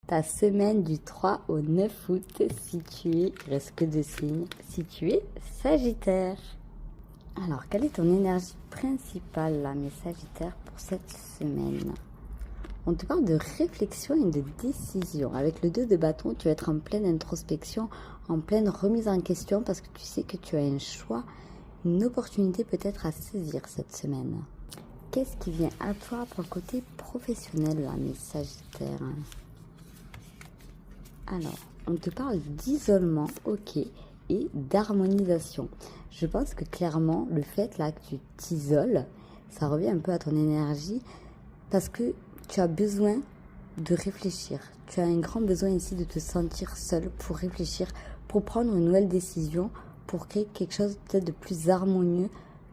Ta semaine du 3 au 9 août, si tu es, il reste que 2 signes, si tu es Sagittaire. Alors, quelle est ton énergie principale là, mes Sagittaires, pour cette semaine? On te parle de réflexion et de décision. Avec le 2 de bâton, tu vas être en pleine introspection, en pleine remise en question parce que tu sais que tu as un choix, une opportunité peut-être à saisir cette semaine. Qu'est-ce qui vient à toi pour le côté professionnel là, mes Sagittaires? Alors, on te parle d'isolement, ok, et d'harmonisation. Je pense que clairement, le fait là que tu t'isoles, ça revient un peu à ton énergie parce que tu as besoin de réfléchir. Tu as un grand besoin ici de te sentir seul pour réfléchir, pour prendre une nouvelle décision, pour créer quelque chose peut-être de plus harmonieux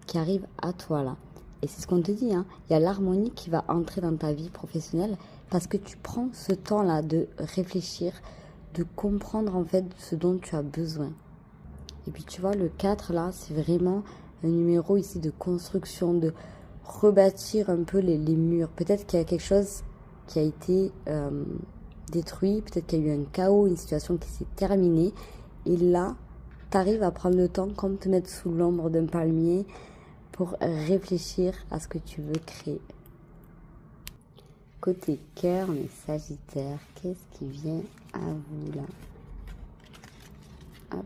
qui arrive à toi là. Et c'est ce qu'on te dit, hein. Il y a l'harmonie qui va entrer dans ta vie professionnelle parce que tu prends ce temps-là de réfléchir, de comprendre en fait ce dont tu as besoin. Et puis tu vois, le 4 là, c'est vraiment un numéro ici de construction, de rebâtir un peu les murs. Peut-être qu'il y a quelque chose qui a été détruit, peut-être qu'il y a eu un chaos, une situation qui s'est terminée. Et là, tu arrives à prendre le temps, comme te mettre sous l'ombre d'un palmier, pour réfléchir à ce que tu veux créer. Côté cœur, mes Sagittaires, qu'est-ce qui vient à vous là? Hop.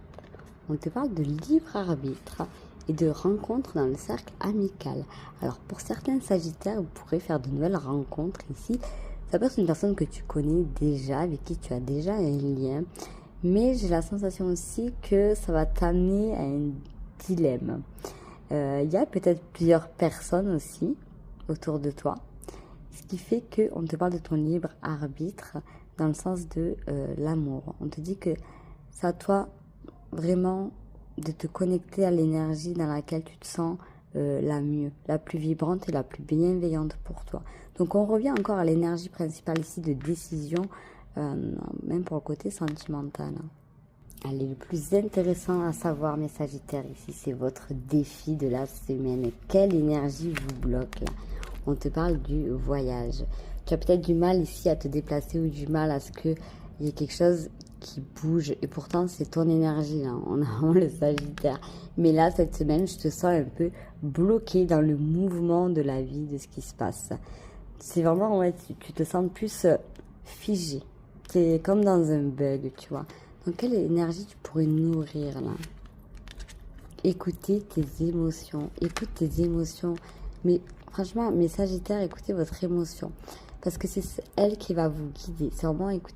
On te parle de libre arbitre et de rencontres dans le cercle amical. Alors pour certains Sagittaires, vous pourrez faire de nouvelles rencontres ici. Ça peut être une personne que tu connais déjà, avec qui tu as déjà un lien. Mais j'ai la sensation aussi que ça va t'amener à un dilemme. Il y a peut-être plusieurs personnes aussi autour de toi. Ce qui fait qu'on te parle de ton libre arbitre dans le sens de l'amour. On te dit que c'est à toi vraiment de te connecter à l'énergie dans laquelle tu te sens la mieux, la plus vibrante et la plus bienveillante pour toi. Donc on revient encore à l'énergie principale ici de décision, même pour le côté sentimental. Allez, le plus intéressant à savoir, mes Sagittaires, ici, c'est votre défi de la semaine. Quelle énergie vous bloque là? On te parle du voyage. Tu as peut-être du mal ici à te déplacer ou du mal à ce qu'il y ait quelque chose qui bouge. Et pourtant, c'est ton énergie là. On a vraiment le Sagittaire. Mais là, cette semaine, je te sens un peu bloqué dans le mouvement de la vie, de ce qui se passe. C'est vraiment, ouais, tu te sens plus figé. C'est comme dans un bug, tu vois. Donc, quelle énergie tu pourrais nourrir là? Écoutez tes émotions. Écoute tes émotions. Mais franchement, mes Sagittaires, écoutez votre émotion. Parce que c'est elle qui va vous guider. C'est vraiment écouter.